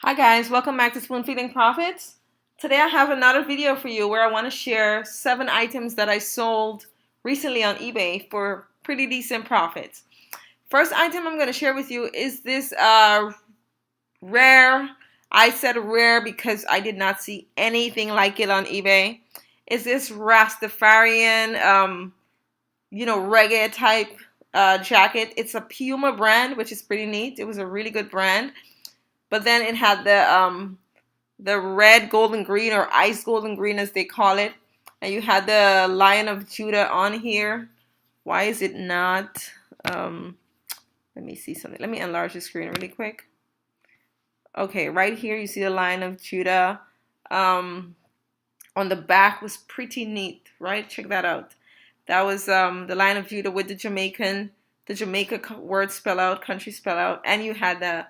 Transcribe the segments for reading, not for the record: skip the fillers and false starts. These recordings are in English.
Hi guys, welcome back to Spoon Feeding Profits. Today I have another video for you where I want to share 7 items that I sold recently on eBay for pretty decent profits. First item I'm going to share with you is this rare. I said rare because I did not see anything like it on eBay. Is this Rastafarian, reggae type jacket. It's a Puma brand, which is pretty neat. It was a really good brand. But then it had the red, gold, and green, or ice gold and green as they call it. And you had the Lion of Judah on here. Why is it not? Let me see something. Let me enlarge the screen really quick. Okay, right here you see the Lion of Judah. On the back was pretty neat, right? Check that out. That was the Lion of Judah with the Jamaica word spell out, country spell out, and you had the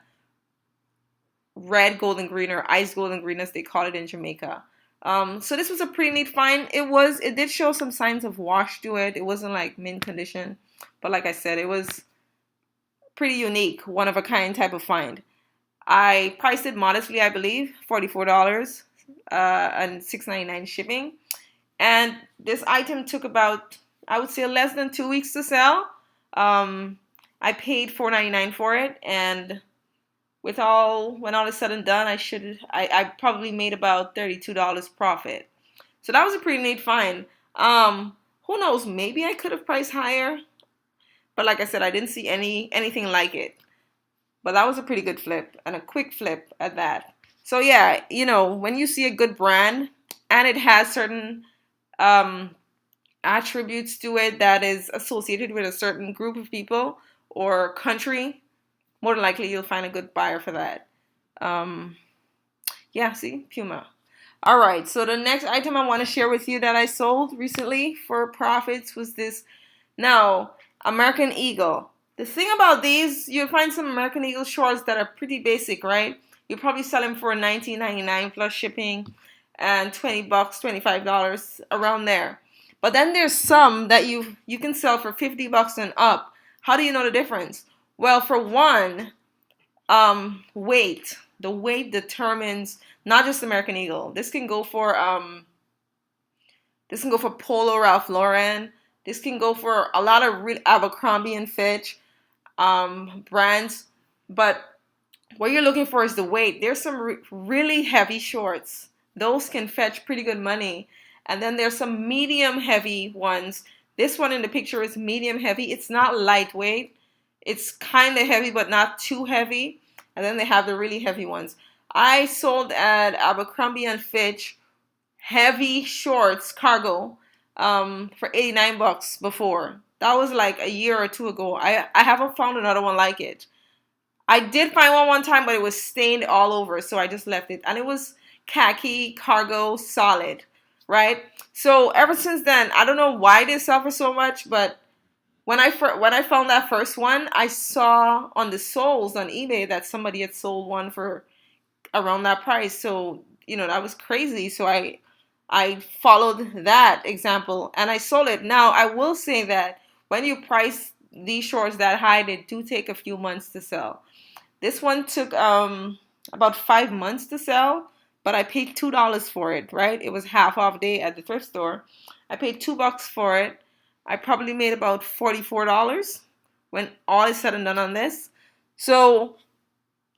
red, gold, and green, or ice gold and green as they call it in Jamaica. So this was a pretty neat find. It did show some signs of wash to it. It wasn't like mint condition, but like I said, it was pretty unique, one of a kind type of find. I priced it modestly, I believe, $44 and $6.99 shipping. And this item took about, I would say, less than 2 weeks to sell. I paid $4.99 for it, and when all is said and done, I probably made about $32 profit. So that was a pretty neat find. Who knows? Maybe I could have priced higher, but like I said, I didn't see anything like it. But that was a pretty good flip, and a quick flip at that. So yeah, when you see a good brand and it has certain attributes to it that is associated with a certain group of people or country, more than likely you'll find a good buyer for that. Yeah, see, Puma. All right, so the next item I want to share with you that I sold recently for profits was this. Now, American Eagle. The thing about these, you'll find some American Eagle shorts that are pretty basic, right? You probably sell them for $19.99 plus shipping and $20, $25 around there. But then there's some that you can sell for $50 and up. How do you know the difference? Well, for one, weight. The weight determines not just American Eagle. This can go for Polo, Ralph Lauren. This can go for a lot of Abercrombie and Fitch brands. But what you're looking for is the weight. There's some really heavy shorts. Those can fetch pretty good money. And then there's some medium heavy ones. This one in the picture is medium heavy. It's not lightweight. It's kind of heavy, but not too heavy. And then they have the really heavy ones. I sold at Abercrombie and Fitch heavy shorts, cargo, for $89 before. That was like a year or two ago. I haven't found another one like it. I did find one time, but it was stained all over, so I just left it. And it was khaki, cargo, solid, right? So ever since then, I don't know why they sell for so much, but when I found that first one, I saw on the soles on eBay that somebody had sold one for around that price. So, that was crazy. So I followed that example and I sold it. Now, I will say that when you price these shorts that high, they do take a few months to sell. This one took about 5 months to sell, but I paid $2 for it, right? It was half off day at the thrift store. I paid $2 for it. I probably made about $44 when all is said and done on this. So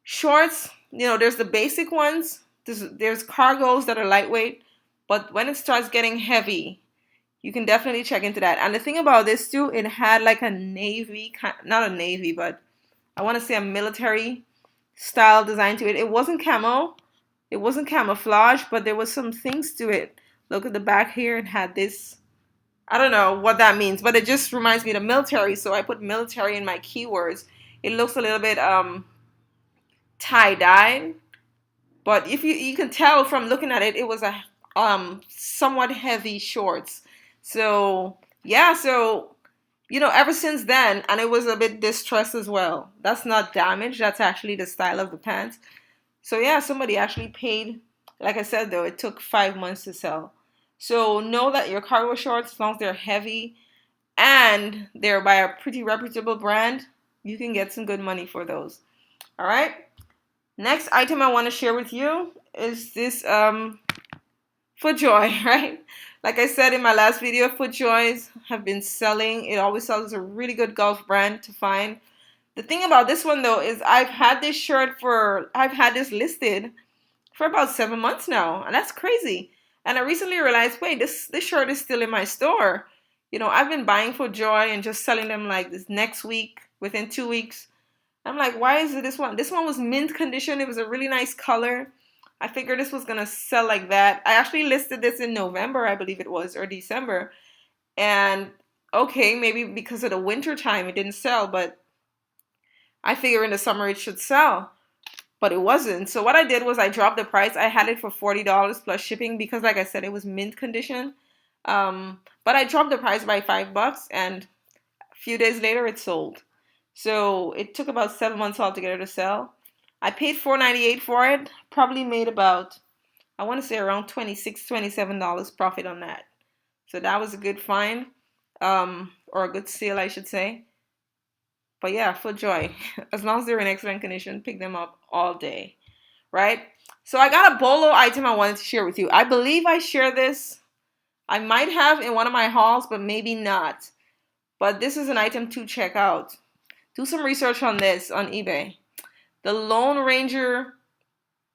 shorts, there's the basic ones. There's cargos that are lightweight, but when it starts getting heavy, you can definitely check into that. And the thing about this too, it had like a navy, not a navy, but I want to say a military style design to it. It wasn't camo. It wasn't camouflage, but there was some things to it. Look at the back here. It had this. I don't know what that means, but it just reminds me of the military. So I put military in my keywords. It looks a little bit tie-dye, but if you can tell from looking at it, it was a somewhat heavy shorts. So yeah, ever since then, and it was a bit distressed as well. That's not damaged. That's actually the style of the pants. So yeah, somebody actually paid. Like I said though, it took 5 months to sell. So know that your cargo shorts, as long as they're heavy and they're by a pretty reputable brand, you can get some good money for those. All right. Next item I want to share with you is this FootJoy, right? Like I said in my last video, FootJoys have been selling. It always sells. A really good golf brand to find. The thing about this one though is I've had this listed for about 7 months now, and that's crazy. And I recently realized, wait, this shirt is still in my store. I've been buying FootJoy and just selling them like this next week, within 2 weeks. I'm like, why is it this one? This one was mint condition. It was a really nice color. I figured this was gonna sell like that. I actually listed this in November, I believe it was, or December. And okay, maybe because of the winter time it didn't sell, but I figure in the summer it should sell. But it wasn't. So what I did was I dropped the price. I had it for $40 plus shipping because, like I said, it was mint condition. But I dropped the price by $5, and a few days later it sold. So it took about 7 months altogether to sell. I paid $4.98 for it. Probably made about, I want to say around $26, $27 profit on that. So that was a good find, or a good sale, I should say. But yeah, FootJoy, as long as they're in excellent condition, pick them up all day, right? So I got a BOLO item I wanted to share with you. I believe I share this. I might have in one of my hauls, but maybe not. But this is an item to check out. Do some research on this on eBay. The Lone Ranger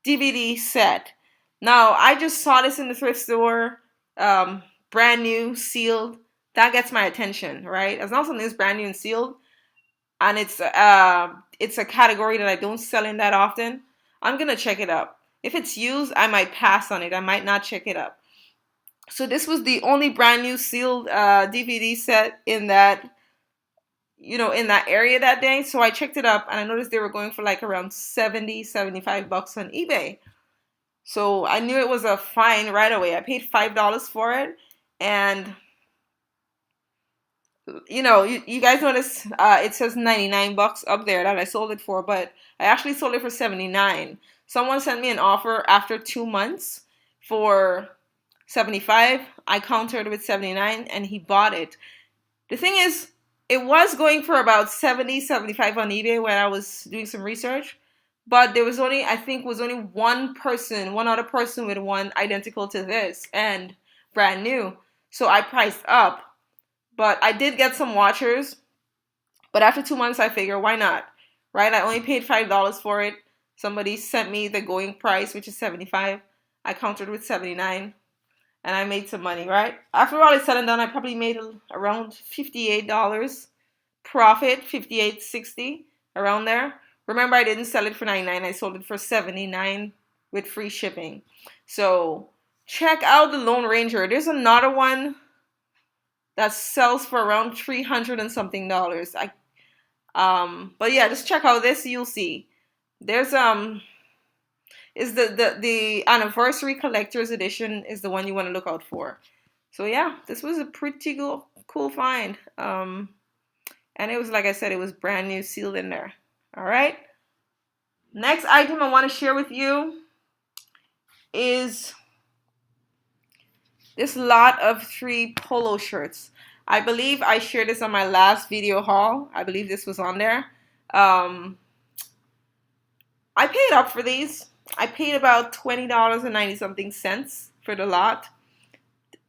DVD set. Now, I just saw this in the thrift store, brand new, sealed. That gets my attention, right? As long as something is brand new and sealed, and it's a category that I don't sell in that often, I'm gonna check it up. If it's used, I might pass on it. I might not check it up. So this was the only brand new sealed DVD set in that area that day. So I checked it up and I noticed they were going for like around 70, $75 on eBay. So I knew it was a find right away. I paid $5 for it, and you guys notice it says $99 up there that I sold it for, but I actually sold it for $79. Someone sent me an offer after 2 months for $75. I countered with $79 and he bought it. The thing is, it was going for about $70, $75 on eBay when I was doing some research, but there was only, I think, one other person with one identical to this and brand new. So I priced up. But I did get some watchers. But after 2 months, I figure, why not? Right? I only paid $5 for it. Somebody sent me the going price, which is $75. I countered with $79. And I made some money, right? After all is said and done, I probably made around $58 profit, 58, 60, around there. Remember, I didn't sell it for $99. I sold it for $79 with free shipping. So check out the Lone Ranger. There's another one that sells for around $300 and something. But yeah, just check out this. You'll see. There's is the anniversary collector's edition is the one you want to look out for. So yeah, this was a pretty cool find. And it was, like I said, it was brand new, sealed in there. All right. Next item I want to share with you is this lot of 3 polo shirts. I believe I shared this on my last video haul. I believe this was on there. I paid up for these. I paid about $20.90 something for the lot.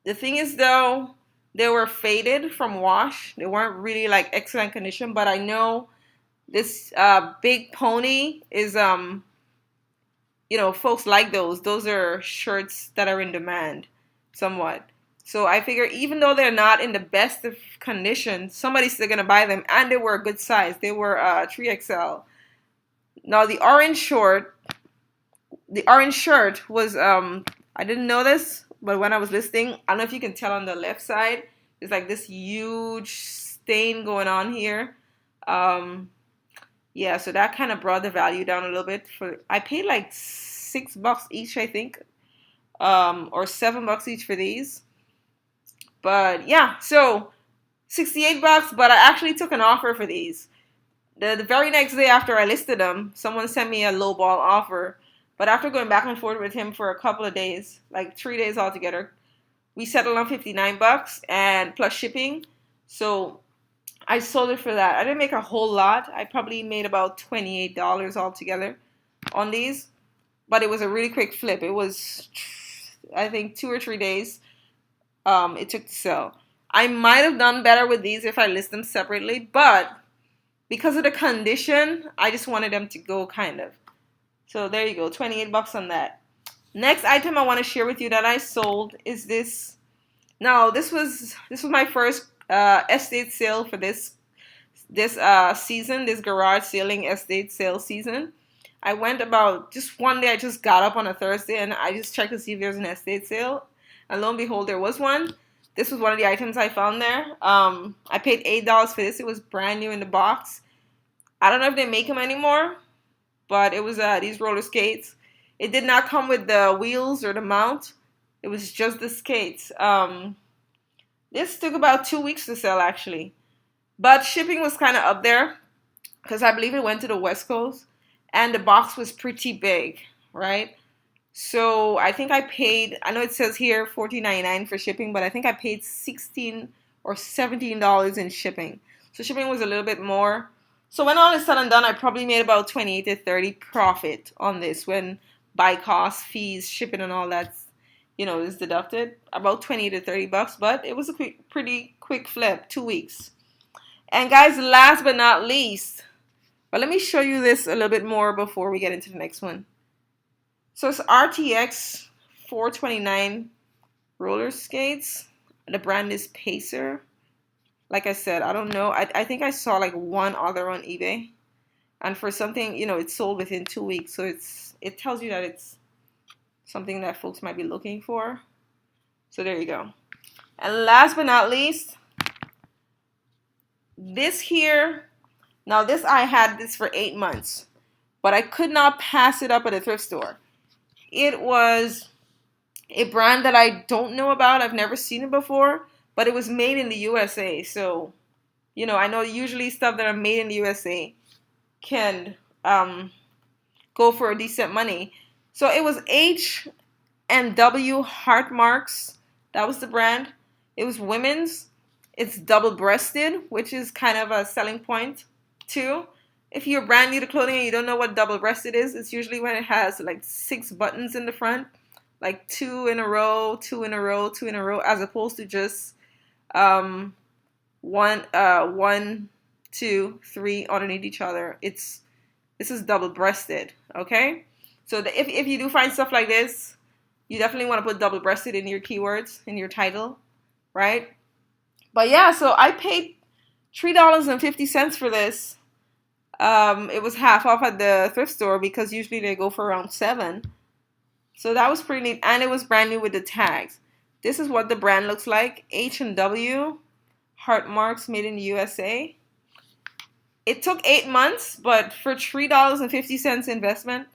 The thing is though, they were faded from wash. They weren't really like excellent condition, but I know this big pony is folks like those. Those are shirts that are in demand somewhat. So I figure even though they're not in the best of condition, somebody's still gonna buy them, and they were a good size. They were 3XL. Now the orange shirt was I didn't know this, but when I was listing, I don't know if you can tell on the left side, there's like this huge stain going on here. Yeah, so that kind of brought the value down a little bit. I paid like $6 each, I think, or $7 each for these. But yeah, so $68, but I actually took an offer for these. The very next day after I listed them, someone sent me a lowball offer. But after going back and forth with him for a couple of days, like 3 days altogether, we settled on $59 and plus shipping. So I sold it for that. I didn't make a whole lot. I probably made about $28 altogether. on these, but it was a really quick flip. It was, I think, 2 or 3 days it took to sell. I might have done better with these if I list them separately, but because of the condition, I just wanted them to go kind of. So there you go, 28 bucks on that. Next item I want to share with you that I sold is this. Now this was my first estate sale for this season, this garage sailing estate sale season. I went about just one day. I just got up on a Thursday and I just checked to see if there's an estate sale, and lo and behold, there was one. This was one of the items I found there. I paid $8 for this. It was brand new in the box. I don't know if they make them anymore, but it was these roller skates. It did not come with the wheels or the mount. It was just the skates. This took about 2 weeks to sell actually, but shipping was kind of up there because I believe it went to the West Coast, and the box was pretty big, right? So I think I paid, I know it says here $14.99 for shipping, but I think I paid $16 or $17 in shipping. So shipping was a little bit more. So when all is said and done, I probably made about 28 to 30 profit on this when buy costs, fees, shipping, and all that, is deducted. About 20 to 30 bucks, but it was a pretty quick flip, 2 weeks. And guys, last but not least, but let me show you this a little bit more before we get into the next one. So it's RTX 429 roller skates. The brand is Pacer. Like I said, I don't know. I think I saw like one other on eBay. And for something, it's sold within 2 weeks. So it tells you that it's something that folks might be looking for. So there you go. And last but not least, this here. Now this, I had this for 8 months, but I could not pass it up at a thrift store. It was a brand that I don't know about. I've never seen it before, but it was made in the USA. So, I know usually stuff that are made in the USA can go for a decent money. So it was H&W Heart Marks. That was the brand. It was women's. It's double-breasted, which is kind of a selling point too. If you're brand new to clothing and you don't know what double-breasted is, it's usually when it has like 6 buttons in the front, like 2 in a row, 2 in a row, 2 in a row, as opposed to just 1, 2, 3 underneath each other. This is double-breasted, okay? So if you do find stuff like this, you definitely want to put double-breasted in your keywords, in your title, right? But yeah, so I paid $3.50 for this. It was half off at the thrift store because usually they go for around $7. So that was pretty neat, and it was brand new with the tags. This is what the brand looks like. H&W Heart Marks, made in the USA. It took 8 months, but for $3.50 investment,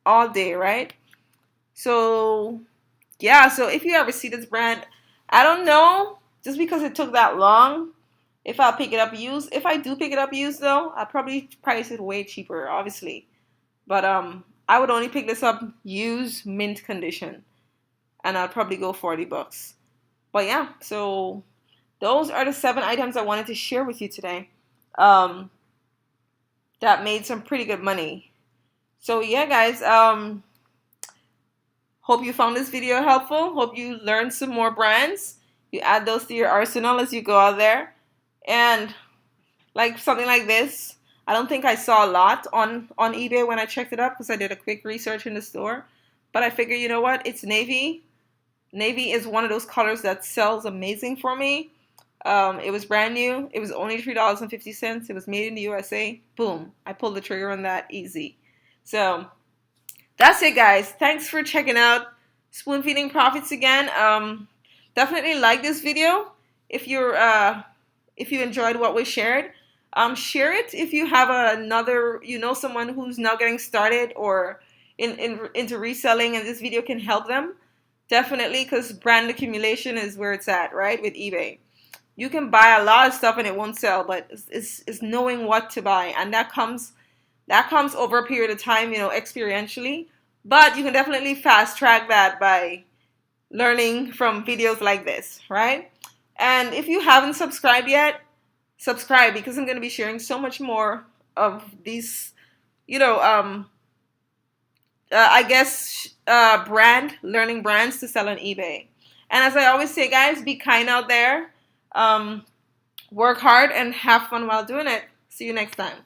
all day, right? So yeah, so if you ever see this brand, I don't know, just because it took that long, if I'll pick it up used. If I do pick it up used though, I'll probably price it way cheaper, obviously. But I would only pick this up used, mint condition, and I'll probably go 40 bucks. But yeah, so those are the 7 items I wanted to share with you today. That made some pretty good money. So yeah, guys, hope you found this video helpful. Hope you learned some more brands. You add those to your arsenal as you go out there. And like something like this, I don't think I saw a lot on eBay when I checked it up because I did a quick research in the store. But I figured, you know what? It's navy. Navy is one of those colors that sells amazing for me. It was brand new. It was only $3.50. It was made in the USA. Boom. I pulled the trigger on that easy. So that's it, guys. Thanks for checking out Spoon Feeding Profits again. Definitely like this video if you enjoyed what we shared. Share it if you have another, someone who's now getting started or into reselling, and this video can help them. Definitely, because brand accumulation is where it's at, right? With eBay, you can buy a lot of stuff and it won't sell, but it's knowing what to buy, and that comes over a period of time, experientially. But you can definitely fast track that by learning from videos like this, right? And if you haven't subscribed yet, subscribe, because I'm going to be sharing so much more of these, I guess, learning brands to sell on eBay. And as I always say, guys, be kind out there. Work hard and have fun while doing it. See you next time.